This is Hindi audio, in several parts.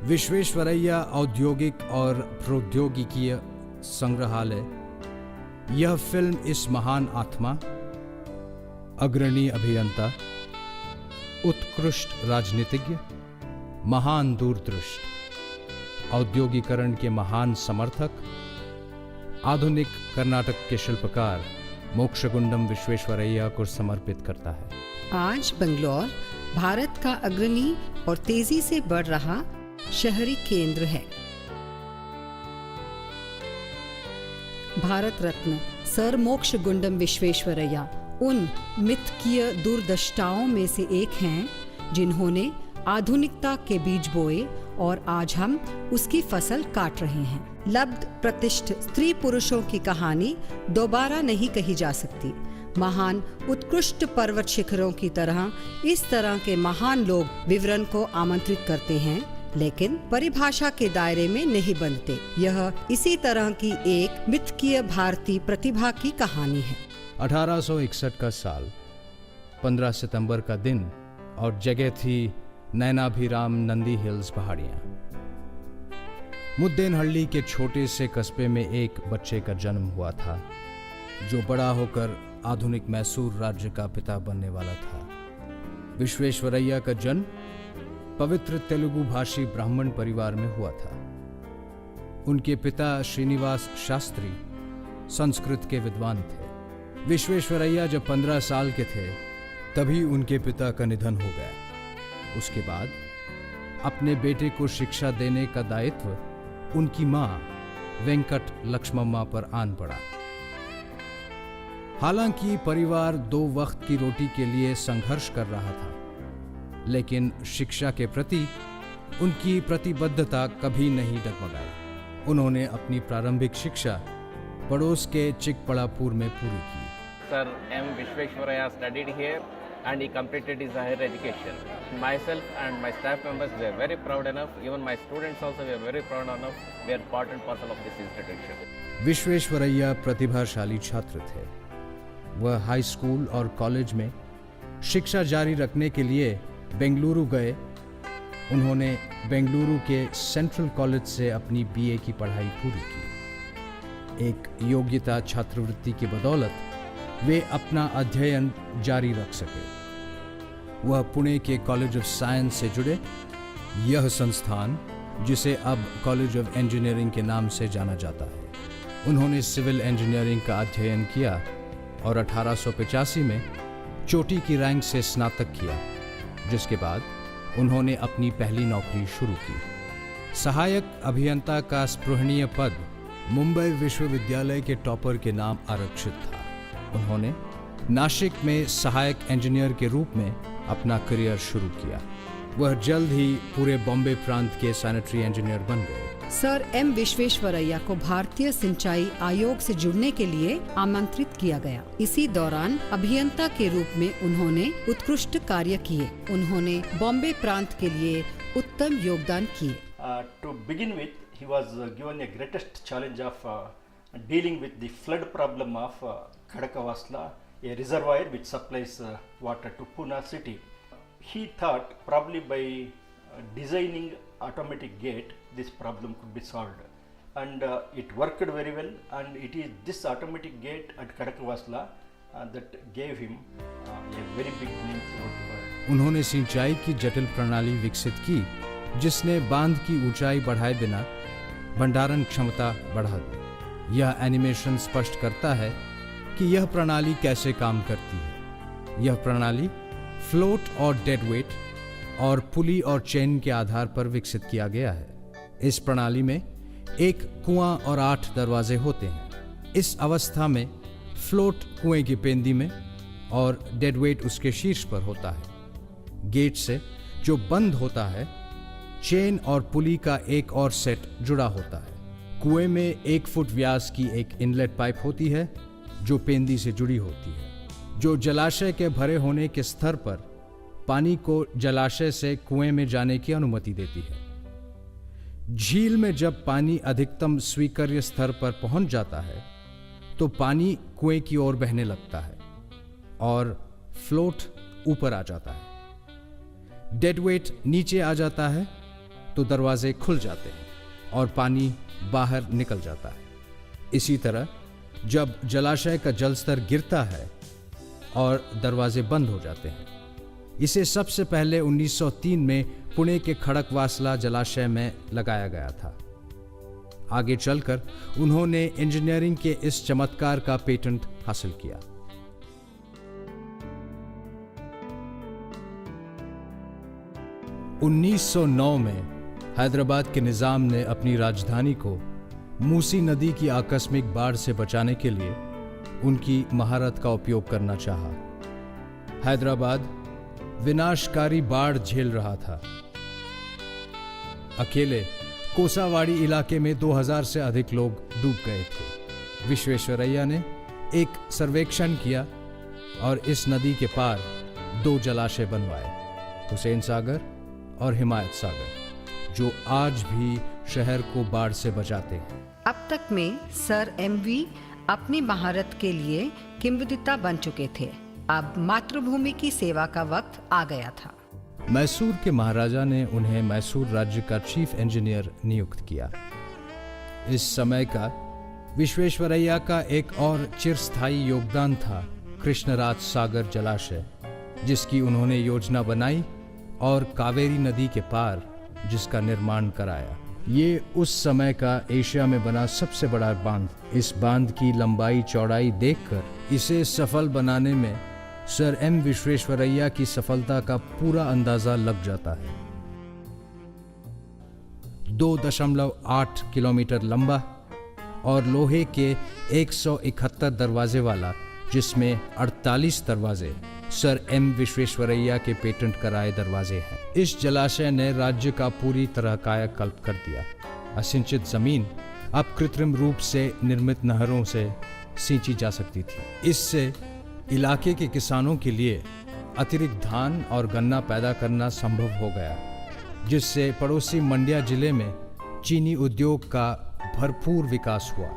विश्वेश्वरैया औद्योगिक और प्रौद्योगिकीय संग्रहालय। यह फिल्म इस महान आत्मा, अग्रणी अभियंता, उत्कृष्ट राजनीतिज्ञ, महान दूरदृष्ट, औद्योगिकरण के महान समर्थक, आधुनिक कर्नाटक के शिल्पकार मोक्षगुंडम विश्वेश्वरैया को समर्पित करता है। आज बंगलौर भारत का अग्रणी और तेजी से बढ़ रहा शहरी केंद्र है। भारत रत्न सर मोक्षगुंडम विश्वेश्वरैया उन मिथकीय दूरदृष्टाओं में से एक हैं जिन्होंने आधुनिकता के बीज बोए और आज हम उसकी फसल काट रहे हैं। लब्ध प्रतिष्ठ स्त्री पुरुषों की कहानी दोबारा नहीं कही जा सकती। महान उत्कृष्ट पर्वत शिखरों की तरह इस तरह के महान लोग विवरण को आमंत्रित करते हैं, लेकिन परिभाषा के दायरे में नहीं बनते। यह इसी तरह की एक मिथकीय भारतीय प्रतिभा की कहानी है। 1861 का साल, 15 सितंबर का दिन और जगह थी नैनाभिराम नंदी हिल्स पहाड़ियां। मुद्देनहल्ली के छोटे से कस्बे में एक बच्चे का जन्म हुआ था जो बड़ा होकर आधुनिक मैसूर राज्य का पिता बनने वाला था। विश्वेश्वरैया का जन्म पवित्र तेलुगु भाषी ब्राह्मण परिवार में हुआ था। उनके पिता श्रीनिवास शास्त्री संस्कृत के विद्वान थे। विश्वेश्वरैया जब 15 साल के थे तभी उनके पिता का निधन हो गया। उसके बाद अपने बेटे को शिक्षा देने का दायित्व उनकी मां वेंकट लक्ष्मम्मा पर आन पड़ा। हालांकि परिवार 2 वक्त की रोटी के लिए संघर्ष कर रहा था, लेकिन शिक्षा के प्रति उनकी प्रतिबद्धता कभी नहीं डगमगाई। उन्होंने अपनी प्रारंभिक शिक्षा पड़ोस के चिकपड़ापुर में पूरी की। Sir M. Vishweshwaraya studied here and he completed his higher education. Myself and my staff members were very proud enough, even my students also were very proud enough, we are part and parcel of this institution. Visvesvaraya प्रतिभाशाली छात्र थे। वह हाई स्कूल और कॉलेज में शिक्षा जारी रखने के लिए बेंगलुरु गए। उन्होंने बेंगलुरु के सेंट्रल कॉलेज से अपनी बीए की पढ़ाई पूरी की। एक योग्यता छात्रवृत्ति की बदौलत वे अपना अध्ययन जारी रख सके। वह पुणे के कॉलेज ऑफ साइंस से जुड़े। यह संस्थान, जिसे अब कॉलेज ऑफ इंजीनियरिंग के नाम से जाना जाता है, उन्होंने सिविल इंजीनियरिंग का अध्ययन किया और 1885 में चोटी की रैंक से स्नातक किया, जिसके बाद उन्होंने अपनी पहली नौकरी शुरू की। सहायक अभियंता का स्पृहणीय पद मुंबई विश्वविद्यालय के टॉपर के नाम आरक्षित था। उन्होंने नासिक में सहायक इंजीनियर के रूप में अपना करियर शुरू किया। वह जल्द ही पूरे बॉम्बे प्रांत के सैनिटरी इंजीनियर बन गए। सर एम विश्वेश्वरैया को भारतीय सिंचाई आयोग से जुड़ने के लिए आमंत्रित किया गया। इसी दौरान अभियंता के रूप में उन्होंने उत्कृष्ट कार्य किए। उन्होंने बॉम्बे प्रांत के लिए उत्तम योगदान किए। To begin with, he was given a greatest challenge of dealing with the flood problem of Khadakavasla, a reservoir which supplies water to Pune city. He thought probably by designing automatic gate this problem could be solved, and it worked very well, and it is this automatic gate at Khadakavasla that gave him a very big name throughout the world. उन्होंने सिंचाई की जटिल प्रणाली विकसित की जिसने बांध की ऊंचाई बढ़ाए बिना भंडारण क्षमता बढ़ा दी। यह एनिमेशन स्पष्ट करता है कि यह प्रणाली कैसे काम करती है। यह प्रणाली फ्लोट और डेड वेट और पुली और चेन के आधार पर विकसित किया गया है। इस प्रणाली में एक कुआं और 8 दरवाजे होते हैं। इस अवस्था में फ्लोट कुएं की पेंदी में और डेड वेट उसके शीर्ष पर होता है। गेट से जो बंद होता है, चेन और पुली का एक और सेट जुड़ा होता है। कुएं में 1 फुट व्यास की एक इनलेट पाइप होती है जो पेंदी से जुड़ी होती है, जो जलाशय के भरे होने के स्तर पर पानी को जलाशय से कुएं में जाने की अनुमति देती है। झील में जब पानी अधिकतम स्वीकार्य स्तर पर पहुंच जाता है तो पानी कुएं की ओर बहने लगता है और फ्लोट ऊपर आ जाता है। डेड वेट नीचे आ जाता है तो दरवाजे खुल जाते हैं और पानी बाहर निकल जाता है। इसी तरह जब जलाशय का जल स्तर गिरता है और दरवाजे बंद हो जाते हैं। इसे सबसे पहले 1903 में पुणे के खड़कवासला जलाशय में लगाया गया था। आगे चलकर उन्होंने इंजीनियरिंग के इस चमत्कार का पेटेंट हासिल किया। उन्नीस में हैदराबाद के निजाम ने अपनी राजधानी को मूसी नदी की आकस्मिक बाढ़ से बचाने के लिए उनकी महारत का उपयोग करना चाहा। हैदराबाद विनाशकारी बाढ़ झेल रहा था। अकेले कोसावाड़ी इलाके में 2000 से अधिक लोग डूब गए थे। विश्वेश्वरैया ने एक सर्वेक्षण किया और इस नदी के पार 2 जलाशय बनवाए, हुसैन सागर और हिमायत सागर, जो आज भी शहर को बाढ़ से बचाते हैं। अब तक में सर एमवी अपनी महारत के लिए किंवदंता बन चुके थे। अब मातृभूमि की सेवा का वक्त आ गया था। मैसूर के महाराजा ने उन्हें मैसूर राज्य का चीफ इंजीनियर नियुक्त किया। इस समय का विश्वेश्वरैया का एक और चिरस्थायी योगदान था कृष्णराज सागर जलाशय, जिसकी उन्होंने योजना बनाई और कावेरी नदी के पार जिसका निर्माण कराया। ये उस समय का एशिया में बना सबसे बड़ा बांध। इस बांध की लंबाई चौड़ाई देखकर इसे सफल बनाने में सर एम विश्वेश्वरैया की सफलता का पूरा अंदाजा लग जाता है। 2.8 किलोमीटर लंबा और लोहे के 171 दरवाजे वाला, जिसमें 48 दरवाजे सर एम विश्वेश्वरैया के पेटेंट कराए दरवाजे हैं। इस जलाशय ने राज्य का पूरी तरह कायाकल्प कर दिया। असिंचित जमीन अब कृत्रिम रूप से निर्मित नहरों से सींची जा सकती थी। इससे इलाके के किसानों के लिए अतिरिक्त धान और गन्ना पैदा करना संभव हो गया, जिससे पड़ोसी मंड्या जिले में चीनी उद्योग का भरपूर विकास हुआ।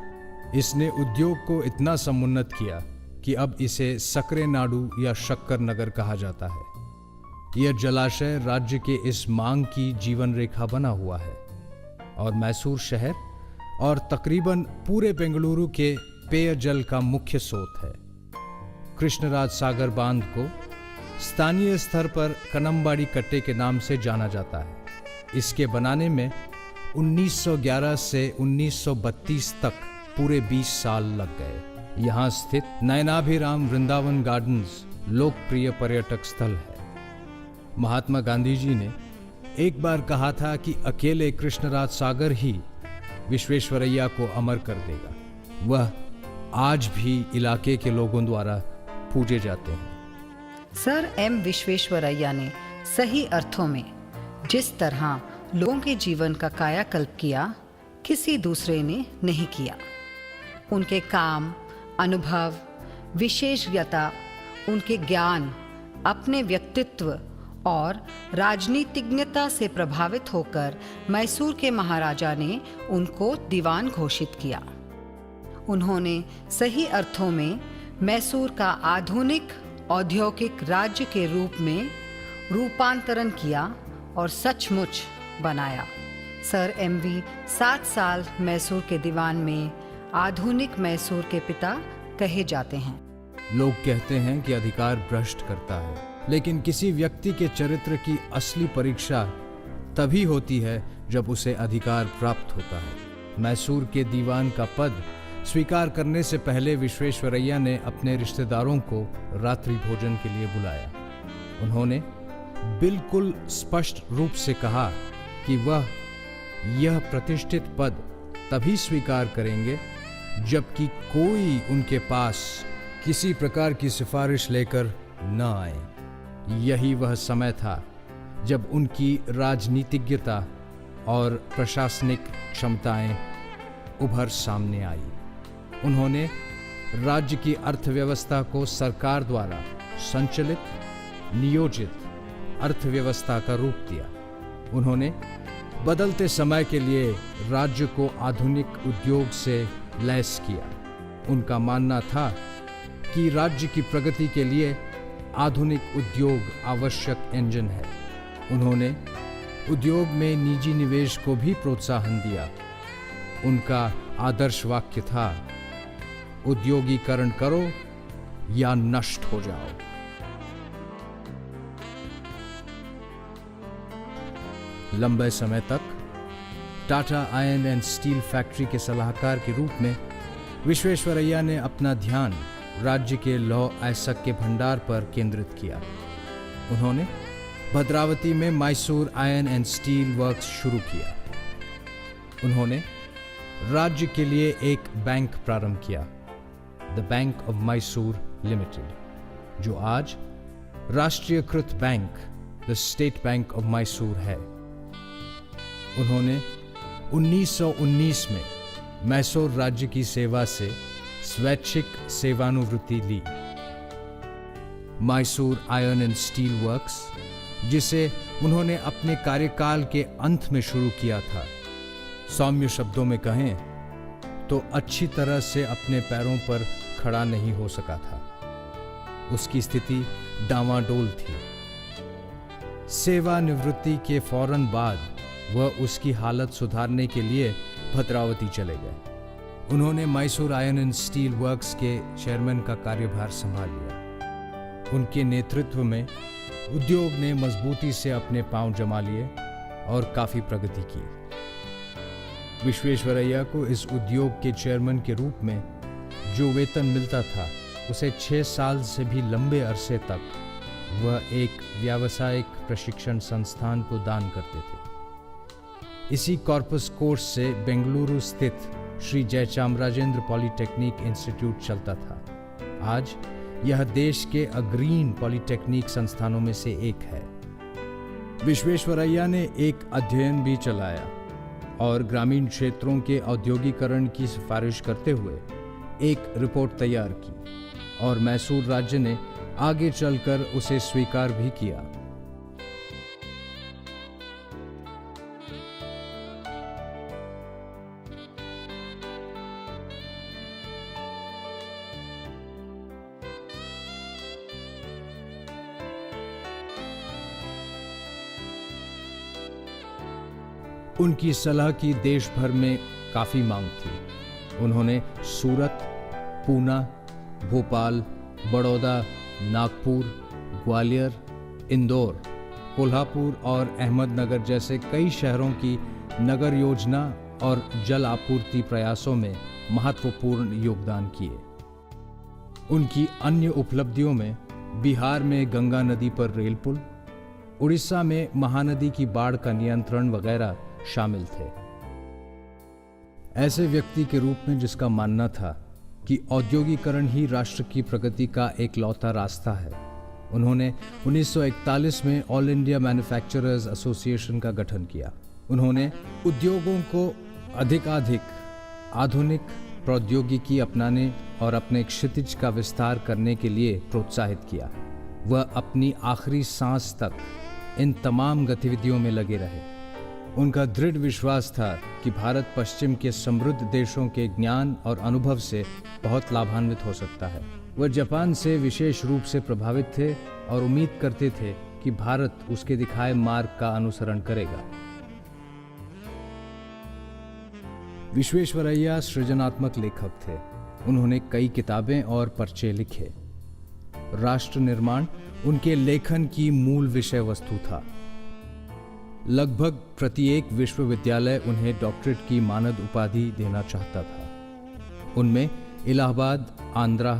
इसने उद्योग को इतना समुन्नत किया कि अब इसे सकरे नाडु या शक्कर नगर कहा जाता है। यह जलाशय राज्य के इस मांग की जीवन रेखा बना हुआ है और मैसूर शहर और तकरीबन पूरे बेंगलुरु के पेयजल का मुख्य स्रोत है। कृष्णराज सागर बांध को स्थानीय स्तर पर कनम्बाड़ी कट्टे के नाम से जाना जाता है। इसके बनाने में 1911 से 1932 तक पूरे 20 साल लग गए। यहाँ स्थित नयनाभिराम वृंदावन गार्डन्स लोकप्रिय पर्यटक स्थल है। महात्मा गांधी जी ने एक बार कहा था कि अकेले कृष्णराज सागर ही विश्वेश्वरैया को अमर कर देगा। वह आज भी इलाके के लोगों द्वारा पूजे जाते हैं। सर एम विश्वेश्वरैया ने सही अर्थों में जिस तरह लोगों के जीवन का कायाकल्प किया, किसी दूसरे ने नहीं किया। उनके काम, अनुभव, विशेषज्ञता, उनके ज्ञान, अपने व्यक्तित्व और राजनीतिज्ञता से प्रभावित होकर मैसूर के महाराजा ने उनको दीवान घोषित किया। उन्होंने सही अर्थों में मैसूर का आधुनिक औद्योगिक राज्य के रूप में रूपांतरण किया और सचमुच बनाया। सर एमवी 7 साल मैसूर के दीवान में आधुनिक मैसूर के पिता कहे जाते हैं। लोग कहते हैं कि अधिकार भ्रष्ट करता है, लेकिन किसी व्यक्ति के चरित्र की असली परीक्षा तभी होती है जब उसे अधिकार प्राप्त होता है। मैसूर के दीवान का पद स्वीकार करने से पहले विश्वेश्वरैया ने अपने रिश्तेदारों को रात्रि भोजन के लिए बुलाया। उन्होंने बिल्कुल स्पष्ट रूप से कहा कि वह यह प्रतिष्ठित पद तभी स्वीकार करेंगे जबकि कोई उनके पास किसी प्रकार की सिफारिश लेकर न आए। यही वह समय था जब उनकी राजनीतिज्ञता और प्रशासनिक क्षमताएं उभर सामने आई। उन्होंने राज्य की अर्थव्यवस्था को सरकार द्वारा संचालित नियोजित अर्थव्यवस्था का रूप दिया। उन्होंने बदलते समय के लिए राज्य को आधुनिक उद्योग से लैस किया। उनका मानना था कि राज्य की प्रगति के लिए आधुनिक उद्योग आवश्यक इंजन है। उन्होंने उद्योग में निजी निवेश को भी प्रोत्साहन दिया। उनका आदर्श वाक्य था, उद्योगीकरण करो या नष्ट हो जाओ। लंबे समय तक Tata iron and steel factory के सलाहकार के रूप में विश्वेश्वरैया ने अपना ध्यान राज्य के लौह अयस्क के भंडार पर केंद्रित किया। उन्होंने भद्रावती में Mysore iron and steel works शुरू किया। उन्होंने राज्य के लिए एक बैंक प्रारंभ किया, the bank of Mysore limited, जो आज राष्ट्रीयकृत bank, the state bank of Mysore है। उन्होंने 1919 में मैसूर राज्य की सेवा से स्वैच्छिक सेवानिवृत्ति ली। Mysore iron and steel works, जिसे उन्होंने अपने कार्यकाल के अंत में शुरू किया था, सौम्य शब्दों में कहें तो अच्छी तरह से अपने पैरों पर खड़ा नहीं हो सका था। उसकी स्थिति डामाडोल थी। सेवानिवृत्ति के फौरन बाद वह उसकी हालत सुधारने के लिए भद्रावती चले गए। उन्होंने Mysore iron and steel works के चेयरमैन का कार्यभार संभाल लिया। उनके नेतृत्व में उद्योग ने मजबूती से अपने पांव जमा लिए और काफी प्रगति की। विश्वेश्वरैया को इस उद्योग के चेयरमैन के रूप में जो वेतन मिलता था, उसे 6 साल से भी लंबे अरसे तक वह एक व्यावसायिक प्रशिक्षण संस्थान को दान करते थे। इसी कॉर्पस कोर्स से बेंगलुरु स्थित श्री जयचामराजेंद्र पॉलिटेक्निक इंस्टीट्यूट चलता था। आज यह देश के अग्रणी पॉलिटेक्निक संस्थानों में से एक है। विश्वेश्वरैया ने एक अध्ययन भी चलाया और ग्रामीण क्षेत्रों के औद्योगिकरण की सिफारिश करते हुए एक रिपोर्ट तैयार की और मैसूर राज्य ने आगे चलकर उसे स्वीकार भी किया। उनकी सलाह की देश भर में काफी मांग थी। उन्होंने सूरत, पूना, भोपाल, बड़ौदा, नागपुर, ग्वालियर, इंदौर, कोल्हापुर और अहमदनगर जैसे कई शहरों की नगर योजना और जल आपूर्ति प्रयासों में महत्वपूर्ण योगदान किए। उनकी अन्य उपलब्धियों में बिहार में गंगा नदी पर रेल पुल, उड़ीसा में महानदी की बाढ़ का नियंत्रण वगैरह शामिल थे। ऐसे व्यक्ति के रूप में जिसका मानना था कि औद्योगिकरण ही राष्ट्र की प्रगति का एक लौता रास्ता है, उन्होंने 1941 में ऑल इंडिया मैन्युफैक्चरर्स एसोसिएशन का गठन किया। उन्होंने उद्योगों को अधिकाधिक आधुनिक प्रौद्योगिकी अपनाने और अपने क्षितिज का विस्तार करने के लिए प्रोत्साहित किया। वह अपनी आखिरी सांस तक इन तमाम गतिविधियों में लगे रहे। उनका दृढ़ विश्वास था कि भारत पश्चिम के समृद्ध देशों के ज्ञान और अनुभव से बहुत लाभान्वित हो सकता है। वह जापान से विशेष रूप से प्रभावित थे और उम्मीद करते थे कि भारत उसके दिखाए मार्ग का अनुसरण करेगा। विश्वेश्वरैया सृजनात्मक लेखक थे। उन्होंने कई किताबें और पर्चे लिखे। राष्ट्र निर्माण उनके लेखन की मूल विषय वस्तु था। लगभग प्रत्येक विश्वविद्यालय उन्हें डॉक्टरेट की मानद उपाधि देना चाहता था। उनमें इलाहाबाद, आंध्रा,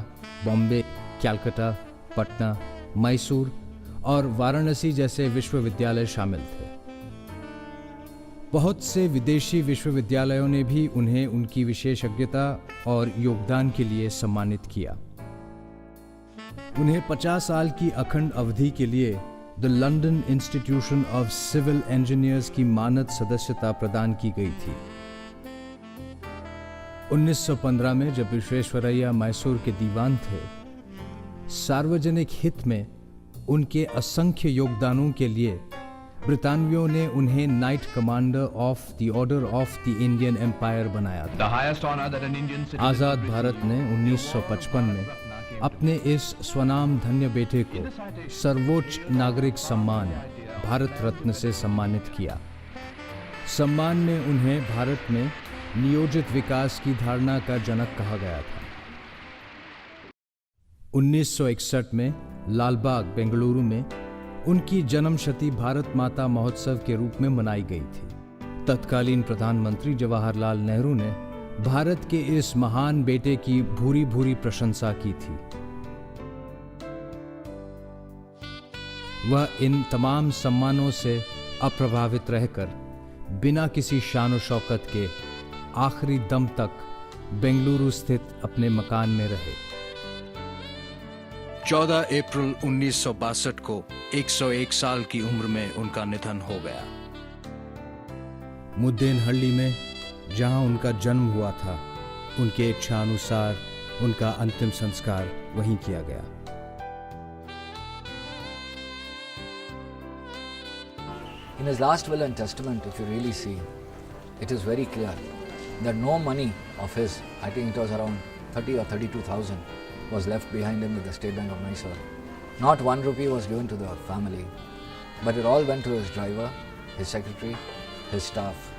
बॉम्बे, कलकत्ता, पटना, मैसूर और वाराणसी जैसे विश्वविद्यालय शामिल थे। बहुत से विदेशी विश्वविद्यालयों ने भी उन्हें उनकी विशेषज्ञता और योगदान के लिए सम्मानित किया। उन्हें 50 साल की अखंड अवधि के लिए the London institution of civil engineers की मानद सदस्यता प्रदान की गई थी। 1915 में जब विश्वेश्वरैया मैसूर के दीवान थे, सार्वजनिक हित में उनके असंख्य योगदानों के लिए ब्रितानियों ने उन्हें knight commander of the order of the Indian empire बनाया था। आजाद भारत ने 1955 में अपने इस स्वनाम धन्य बेटे को सर्वोच्च नागरिक सम्मान भारत रत्न से सम्मानित किया। सम्मान में उन्हें भारत में नियोजित विकास की धारणा का जनक कहा गया था। 1961 में लालबाग बेंगलुरु में उनकी जन्मशती भारत माता महोत्सव के रूप में मनाई गई थी। तत्कालीन प्रधानमंत्री जवाहरलाल नेहरू ने भारत के इस महान बेटे की भूरी भूरी प्रशंसा की थी। वह इन तमाम सम्मानों से अप्रभावित रहकर बिना किसी शान शौकत के आखिरी दम तक बेंगलुरु स्थित अपने मकान में रहे। 14 अप्रैल 1962 को 101 साल की उम्र में उनका निधन हो गया। मुद्देनहल्ली में जहां उनका जन्म हुआ था, उनके इच्छा अनुसार उनका अंतिम संस्कार वहीं किया गया। In his last will and testament, if you really see, it is very clear that no money of his, I think it was around 30 or 32,000, was left behind him with the State Bank of Mysore. Not 1 rupee was given to the family, but it all went to his driver, his secretary, his staff.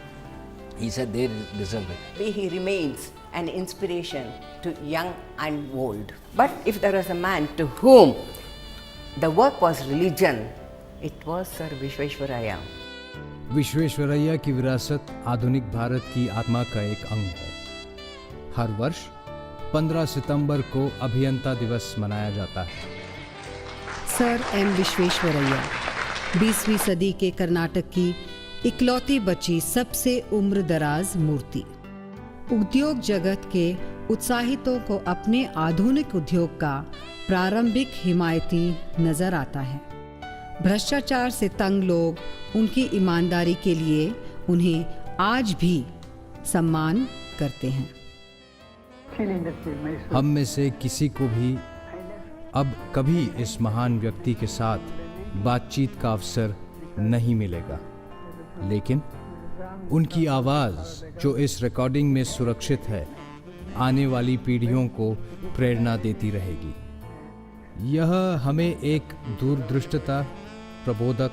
He said they deserve it. He remains an inspiration to young and old. But if there was a man to whom the work was religion, it was Sir Vishveshwaraya. Visvesvaraya की विरासत आधुनिक भारत की आत्मा का एक अंग है। हर वर्ष 15 सितंबर को अभियंता दिवस मनाया जाता है। सर एम विश्वेश्वरैया 20वीं सदी के कर्नाटक की इकलौती बची सबसे उम्रदराज मूर्ति। उद्योग जगत के उत्साहितों को अपने आधुनिक उद्योग का प्रारंभिक हिमायती नजर आता है। भ्रष्टाचार से तंग लोग उनकी ईमानदारी के लिए उन्हें आज भी सम्मान करते हैं। हम में से किसी को भी अब कभी इस महान व्यक्ति के साथ बातचीत का अवसर नहीं मिलेगा, लेकिन उनकी आवाज़ जो इस रिकॉर्डिंग में सुरक्षित है, आने वाली पीढ़ियों को प्रेरणा देती रहेगी। यह हमें एक दूरदृष्टता, प्रबोधक,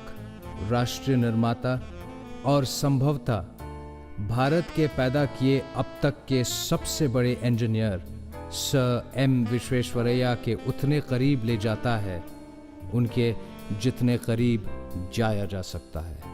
राष्ट्रीय निर्माता और संभवतः भारत के पैदा किए अब तक के सबसे बड़े इंजीनियर सर एम विश्वेश्वरैया के उतने करीब ले जाता है, उनके जितने करीब जाया जा सकता है।